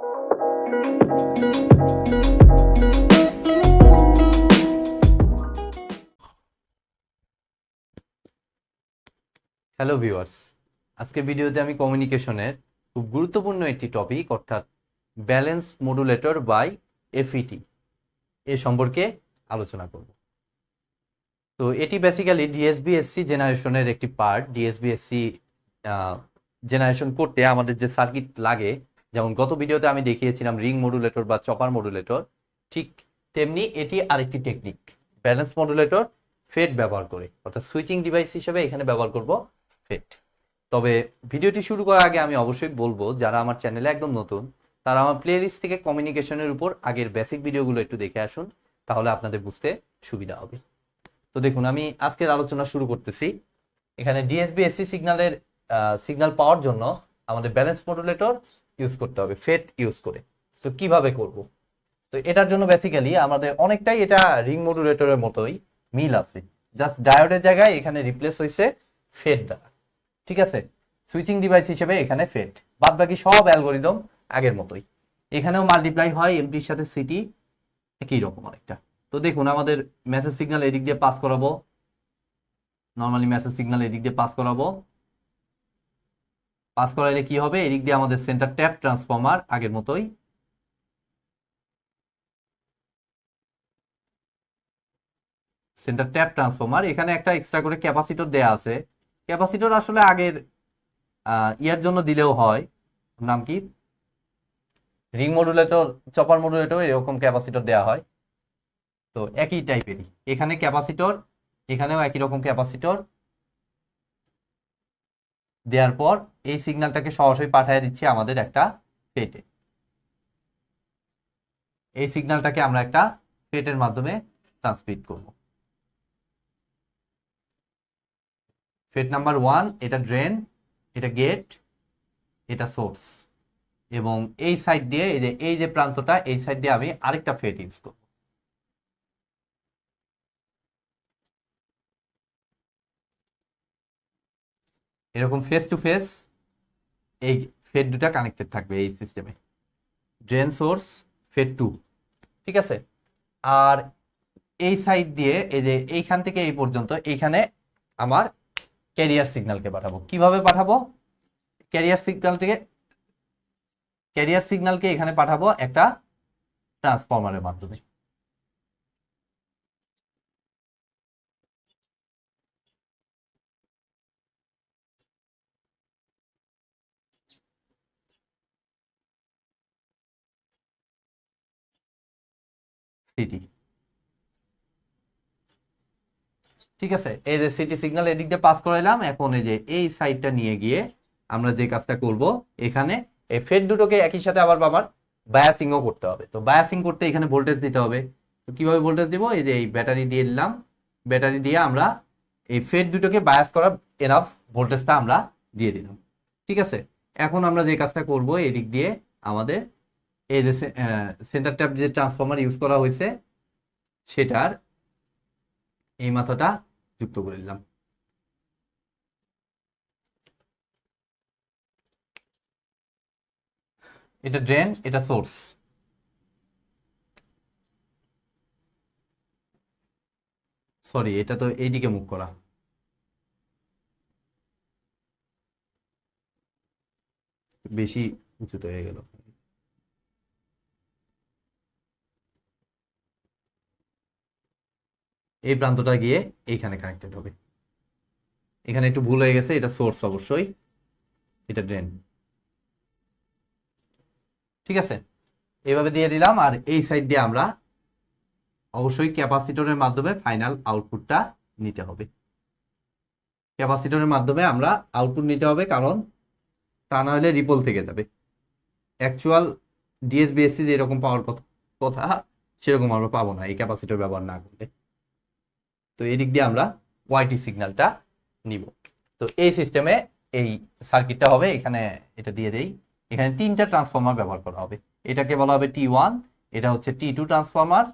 Hello viewers, আজকে ভিডিওতে আমি কমিউনিকেশনের খুব গুরুত্বপূর্ণ একটি টপিক অর্থাৎ ব্যালেন্স মডুলেটর বাই এফইটি এ সম্পর্কে আলোচনা করব। তো এটি বেসিক্যালি ডিএসবি-এসসি জেনারেশনের একটি পার্ট। ডিএসবি-এসসি জেনারেশন করতে আমাদের যে সার্কিট লাগে, যেমন গত ভিডিওতে আমি দেখিয়েছিলাম রিং মডুলেটর বা চপার মডুলেটর, ঠিক তেমনি এটি আরেকটি টেকনিক। ব্যালেন্স মডুলেটর ফেট ব্যবহার করে, অর্থাৎ সুইচিং ডিভাইস হিসেবে এখানে ব্যবহার করব ফেট। তবে ভিডিওটি শুরু করার আগে আমি অবশ্যই বলবো, যারা আমার চ্যানেলে একদম নতুন তারা আমার প্লেলিস্ট থেকে কমিউনিকেশনের উপর আগের বেসিক ভিডিওগুলো একটু দেখে আসুন, তাহলে আপনাদের বুঝতে সুবিধা হবে। তো দেখুন, আমি আজকের আলোচনা শুরু করতেছি। এখানে ডিএসবি-এসসি সিগন্যাল পাওয়ার জন্য আমাদের ব্যালেন্স মডুলেটর ইউজ করতে হবে ফেট ইউজ করে। তো কিভাবে করব? তো এটার জন্য বেসিক্যালি আমাদের অনেকটাই এটা রিং মডুলেটরের মতোই মিল আছে, জাস্ট ডায়োডের জায়গায় এখানে রিপ্লেস হয়েছে ফেট দ্বারা। ঠিক আছে, সুইচিং ডিভাইস হিসেবে এখানে ফেট, বাদ বাকি সব অ্যালগোরিদম আগের মতোই। এখানেও মাল্টিপ্লাই হয় এমটির সাথে সিটি, একই রকম অনেকটা। তো দেখুন, আমাদের মেসেজ সিগন্যাল এদিক দিয়ে পাস করাবো, নর্মালি মেসেজ সিগন্যাল এদিক দিয়ে পাস করাবো। পাস করাইলে কি হবে, এদিক দিয়ে আমাদের সেন্টার ট্যাপ ট্রান্সফর্মার আগের মতোই, সেন্টার ট্যাপ ট্রান্সফর্মার। এখানে একটা এক্সট্রা করে ক্যাপাসিটর দেয়া আছে। ক্যাপাসিটর আসলে আগের ইয়ার জন্য দিলেও হয়, নাম কি, রিং মডুলেটর, চপার মডুলেটর এরকম ক্যাপাসিটর দেয়া হয়। তো একই টাইপেরই এখানে ক্যাপাসিটর, এখানেও একই রকম ক্যাপাসিটর দেওয়ার পর এই সিগন্যালটাকে সরাসরি পাঠিয়ে দিচ্ছি আমাদের একটা ফেটে। এই সিগন্যালটাকে আমরা একটা ফেটের মাধ্যমে ট্রান্সমিট করব। ফেট নাম্বার 1, এটা ড্রেন, এটা গেট, এটা সোর্স, এবং এই সাইড দিয়ে এই যে প্রান্তটা, এই সাইড দিয়ে আমি আরেকটা ফেট ইউজ করব। এরকম ফেস টু ফেস এই ফেট দুটা কানেক্টেড থাকবে এই সিস্টেমে, ড্রেন সোর্স ফেট 2। ঠিক আছে, আর এই সাইড দিয়ে এই যে এইখান থেকে এই পর্যন্ত এইখানে আমার ক্যারিয়ার সিগন্যালকে পাঠাবো। কিভাবে পাঠাবো? ক্যারিয়ার সিগন্যালকে এখানে পাঠাবো একটা ট্রান্সফরমারের মাধ্যমে। সিটি, ঠিক আছে, এই যে সিটি সিগন্যাল এদিক দিয়ে পাস করাইলাম। এখন এই যে এই সাইডটা নিয়ে গিয়ে আমরা যে কাজটা করব, এখানে এই ফেট দুটোকে একই সাথে আবার বায়াসিংও করতে হবে। তো বায়াসিং করতে এখানে ভোল্টেজ দিতে হবে। তো কিভাবে ভোল্টেজ দিব? এই যে এই ব্যাটারি দিয়ে দিলাম, ব্যাটারি দিয়ে আমরা এই ফেট দুটোকে বায়াস করার এনাফ ভোল্টেজটা আমরা দিয়ে দিলাম। ঠিক আছে, এখন আমরা যে কাজটা করব, এদিক দিয়ে আমাদের এই যে সেন্টার ট্যাপ যে ট্রান্সফরমার ইউজ করা হয়েছে সেটার এই মাথাটা যুক্ত করে দিলাম। এটা ড্রেন, এটা সোর্স। সরি, এটা তো এইদিকে মুখ করা, বেশি উঁচুতে হয়ে গেল। এই প্রান্তটা গিয়ে এইখানে কানেক্টেড হবে। এখানে একটু ভুল হয়ে গেছে, এটা সোর্স অবশ্যই, এটা ড্রেন। ঠিক আছে, এইভাবে দিয়ে দিলাম। আর এই সাইড দিয়ে আমরা অবশ্যই ক্যাপাসিটরের মাধ্যমে ফাইনাল আউটপুটটা নিতে হবে। ক্যাপাসিটরের মাধ্যমে আমরা আউটপুট নিতে হবে, কারণ তা না হলে রিপল থেকে যাবে। অ্যাকচুয়াল ডিএসবি-এসসি যেরকম পাওয়ার কথা সেরকম আমরা পাবো না এই ক্যাপাসিটর ব্যবহার না করলে। তো এই দিক দিয়ে আমরা ওয়াইটি সিগন্যালটা নিব। তো এই সিস্টেমে এই সার্কিটটা হবে। এখানে এটা দিয়ে দেই, এখানে 3টা ট্রান্সফরমার ব্যবহার করা হবে। এটাকে বলা হবে T1, এটা হচ্ছে T2 ট্রান্সফরমার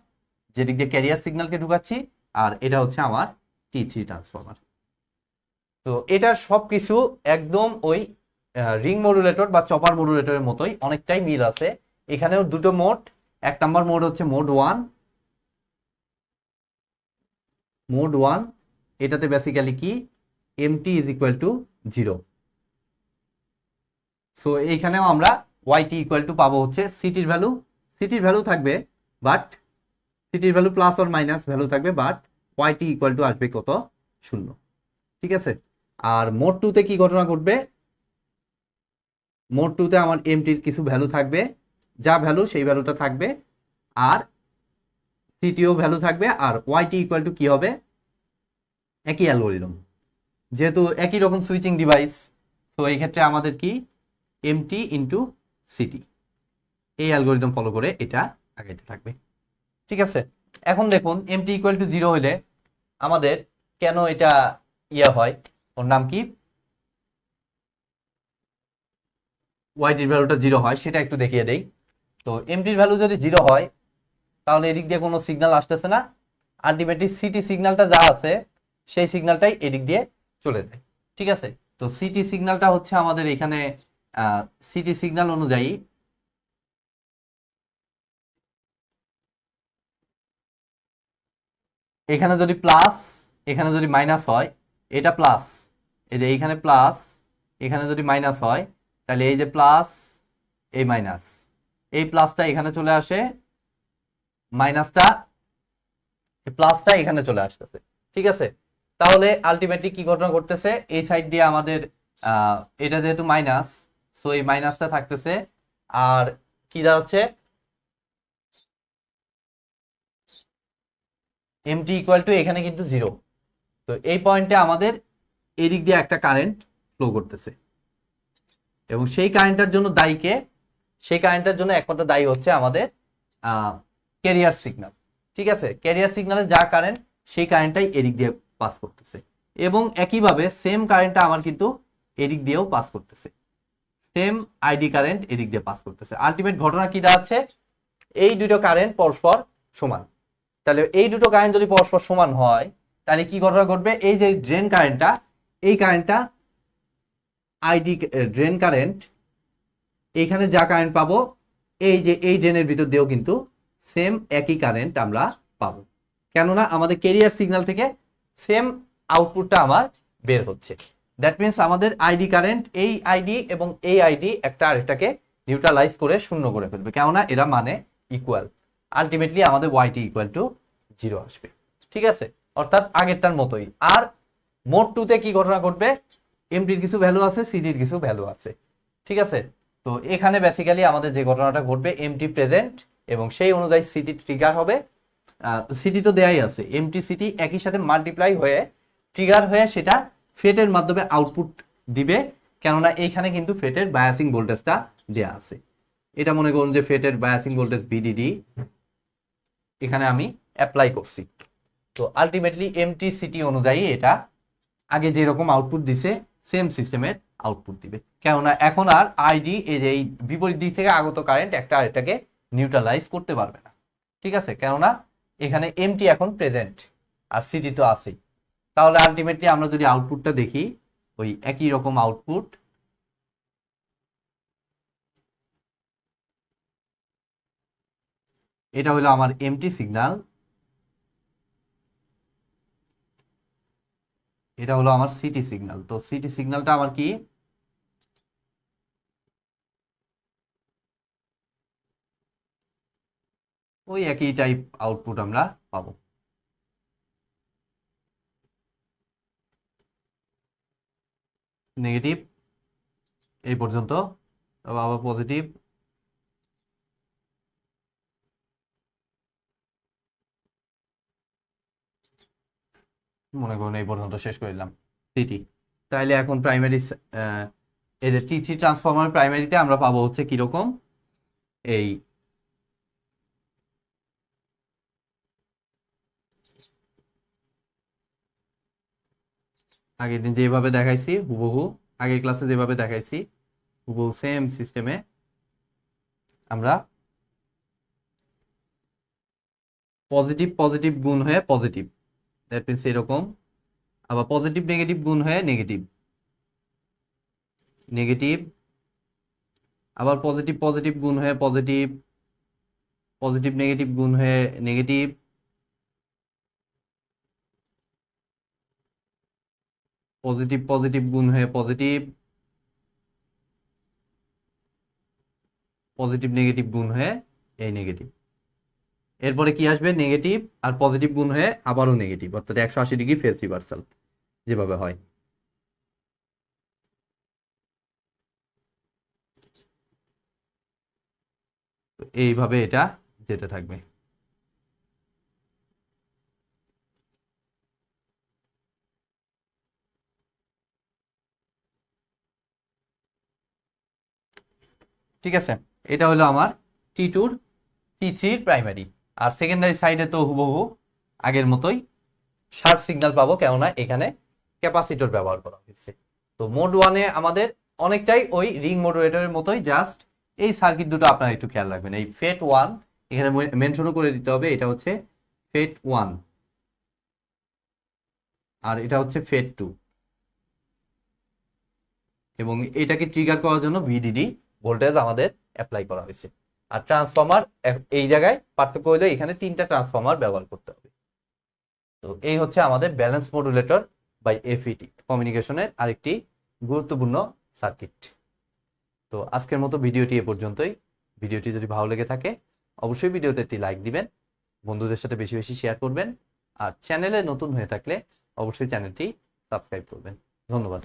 যেদিক দিয়ে ক্যারিয়ার সিগন্যালকে ঢুকাচ্ছি, আর এটা হচ্ছে আমার T3 ট্রান্সফরমার। তো এটার সবকিছু একদম ওই রিং মডুলেটর বা চপার মডুলেটরের মতোই অনেকটাই মিল আছে। এখানেও দুটো মোড, এক নাম্বার মোড হচ্ছে মোড ওয়ান, এটাতে বেসিক্যালি কি MT is equal to 0। So এইখানেও আমরা ওয়াইটি ইকুয়াল টু পাবো হচ্ছে সিটির ভ্যালু থাকবে, বাট সিটির value plus or minus value থাকবে, বাট ওয়াইটি ইকুয়াল টু আসবে কত, 0। ঠিক আছে। আর মোড টুতে কি ঘটনা ঘটবে, মোড টুতে আমার এমটির কিছু ভ্যালু থাকবে, যা ভ্যালু সেই ভ্যালুটা থাকবে, আর সিটিও ভ্যালু থাকবে, আর ওয়াইটি ইকুয়াল টু কি হবে, একই অ্যালগোরিদম, যেহেতু একই রকম সুইচিং ডিভাইস, তো এই ক্ষেত্রে আমাদের কি এমটি ইন্টু সিটি, এই অ্যালগোরিদম ফলো করে এটা আগাইতে থাকবে। ঠিক আছে। এখন দেখুন এমটি ইকুয়াল টু 0 হইলে আমাদের কেন এটা হয়, ওর নাম কি, ওয়াইটির ভ্যালুটা 0 হয়, সেটা একটু দেখিয়ে দেই। তো এমটির ভ্যালু যদি 0 হয় তাহলে এদিক দিয়ে কোনো সিগন্যাল আসতেছে না, আলটিমেটলি সিটি সিগন্যালটা যা আছে সেই সিগন্যালটাই এদিক দিয়ে চলে যায়। ঠিক আছে। তো সিটি সিগন্যালটা হচ্ছে আমাদের এখানে সিটি সিগন্যাল অনুযায়ী এখানে যদি প্লাস, এখানে যদি মাইনাস হয়, এটা প্লাস, এই যে এইখানে প্লাস, এখানে যদি মাইনাস হয়, তাহলে এই যে প্লাস, এই মাইনাস, এই প্লাসটা এখানে চলে আসে, মাইনাসটা, প্লাসটা এখানে চলে আসতেছে। ঠিক আছে। তাহলে আলটিমেটলি কি ঘটনা ঘটতেছে, এই সাইড দিয়ে আমাদের এটা যেহেতু মাইনাস, সো এই মাইনাসটা থাকতেছে, আর কি দাঁড়াচ্ছে, এমটি ইকুয়াল টু এখানে কিন্তু 0। তো এই পয়েন্টে আমাদের এদিক দিয়ে একটা কারেন্ট ফ্লো করতেছে, এবং সেই কারেন্টটার জন্য দায়ী কে, সেই কারেন্টটার জন্য একমাত্র দায়ী হচ্ছে আমাদের ক্যারিয়ার সিগন্যাল। ঠিক আছে। ক্যারিয়ার সিগন্যালে যা কারেন্ট, সেই কারেন্টটাই এদিক দিয়ে পাস করতেছে, এবং একইভাবে সেম কারেন্টটা আমার কিন্তু এদিক দিয়েও পাস করতেছে, সেম আইডি কারেন্ট এদিক দিয়ে পাস করতেছে। আলটিমেট ঘটনা কি দাঁড়াচ্ছে, এই দুটো কারেন্ট পরস্পর সমান। তাহলে এই দুটো কারেন্ট যদি পরস্পর সমান হয়, তাহলে কি ঘটনা ঘটবে, এই যে ড্রেন কারেন্টটা, এই কারেন্টটা আইডি ড্রেন কারেন্ট, এইখানে যা কারেন্ট পাবো, এই যে এই ড্রেনের ভিতর দিয়েও কিন্তু সেম একই কারেন্ট আমরা পাবো, কেননা আমাদের ক্যারিয়ার সিগন্যাল থেকে সেম আউটপুটটা আমার বের হচ্ছে। দ্যাট মিনস আমাদের আইডি কারেন্ট, এই আইডি এবং এই আইডি একটা আরেকটাকে নিউট্রালাইজ করে শূন্য করে ফেলবে, কেননা এরা মানে ইকুয়াল। আলটিমেটলি আমাদের ওয়াইটি ইকুয়াল টু 0 আসবে। ঠিক আছে। অর্থাৎ আগেরটার মতোই। আর মোড টুতে কি ঘটনা ঘটবে, এমটির কিছু ভ্যালু আছে, সিডির কিছু ভ্যালু আছে। ঠিক আছে। তো এখানে বেসিক্যালি আমাদের যে ঘটনাটা ঘটবে, এমটি প্রেজেন্ট, এবং সেই অনুযায়ী সিটি ট্রিগার হবে। সিটি তো দেয়াই আছে, এমটি সিটি একই সাথে মাল্টিপ্লাই হয়ে ট্রিগার হয়ে সেটা ফেটের মাধ্যমে আউটপুট দিবে, কেননা এইখানে কিন্তু ফেটের বায়াসিং ভোল্টেজটা দেয়া আছে। এটা মনে করুন যে ফেটের বায়াসিং ভোল্টেজ ভিডিডি এখানে আমি অ্যাপ্লাই করছি। তো আলটিমেটলি এমটি সিটি অনুযায়ী এটা আগে যেরকম আউটপুট দিছে সেম সিস্টেমের আউটপুট দিবে, কেননা এখন আর আইডি, এই যে এই বিপরীত দিক থেকে আগত কারেন্ট একটা আরেকটাকে নিউট্রালাইজ করতে পারবে না। ঠিক আছে। কেননা এখানে এমটি এখন প্রেজেন্ট, আর সিটি তো আছেই। তাহলে আলটিমেটলি আমরা যদি আউটপুটটা দেখি, ওই একই রকম আউটপুট, এটা হলো আমার এমটি সিগন্যাল, এটা হলো আমার সিটি সিগন্যাল। তো সিটি সিগন্যালটা আমার কি, ওই একই টাইপ আউটপুট আমরা পাবো। নেগেটিভ এই পর্যন্ত, আবার পজিটিভ, মনে করুন এই পর্যন্ত শেষ করে দিলাম সিটি। তাইলে এখন প্রাইমারি, এই যে টি3 ট্রান্সফরমার প্রাইমারিতে আমরা পাবো হচ্ছে কিরকম, এই আগের দিন যেভাবে দেখাইছি হুবহু, আগের ক্লাসে যেভাবে দেখাইছি হুবহু সেম সিস্টেমে আমরা পজিটিভ পজিটিভ গুণ হয়ে পজিটিভ, দ্যাট মিনস এরকম, আবার পজিটিভ নেগেটিভ গুণ হয়ে নেগেটিভ, নেগেটিভ আবার পজিটিভ পজিটিভ গুণ হয়ে পজিটিভ, পজিটিভ নেগেটিভ গুণ হয়ে নেগেটিভ, পজিটিভ পজিটিভ গুণ হয়ে পজিটিভ, পজিটিভ নেগেটিভ গুণ হয়ে এই নেগেটিভ। এরপরে কি আসবে? নেগেটিভ আর পজিটিভ গুণ হয়ে আবারও নেগেটিভ, অর্থাৎ 180 ডিগ্রি ফেজ রিভার্সাল যেভাবে হয়। তো এইভাবে এটা যেতে থাকবে। ঠিক আছে, এটা হলো আমার T2 T3 প্রাইমারি। আর সেকেন্ডারি সাইডে তো হুবহু আগের মতোই শার্প সিগন্যাল পাবো, কেননা এখানে ক্যাপাসিটর ব্যবহার করা হয়েছে। তো মোড ওয়ানে আমাদের অনেকটাই ওই রিং মডুলেটরের মতোই, জাস্ট এই সার্কিট দুটো আপনারা একটু খেয়াল রাখবেন। এই ফেট ওয়ান এখানে মেনশনও করে দিতে হবে, এটা হচ্ছে ফেট ওয়ান আর এটা হচ্ছে ফেট টু, এবং এটাকে ট্রিগার করার জন্য ভিডিডি ভোল্টেজ আমাদের অ্যাপ্লাই করা হয়েছে। আর ট্রান্সফর্মার এই জায়গায় পার্থক্য হলো এখানে 3টা ট্রান্সফর্মার ব্যবহার করতে হবে। তো এই হচ্ছে আমাদের ব্যালেন্স মডুলেটর বাই এফইটি কমিউনিকেশনের আরেকটি গুরুত্বপূর্ণ সার্কিট। তো আজকের মতো ভিডিওটি এ পর্যন্তই। ভিডিওটি যদি ভালো লেগে থাকে অবশ্যই ভিডিওতে একটি লাইক দিবেন, বন্ধুদের সাথে বেশি বেশি শেয়ার করবেন, আর চ্যানেলে নতুন হয়ে থাকলে অবশ্যই চ্যানেলটি সাবস্ক্রাইব করবেন। ধন্যবাদ।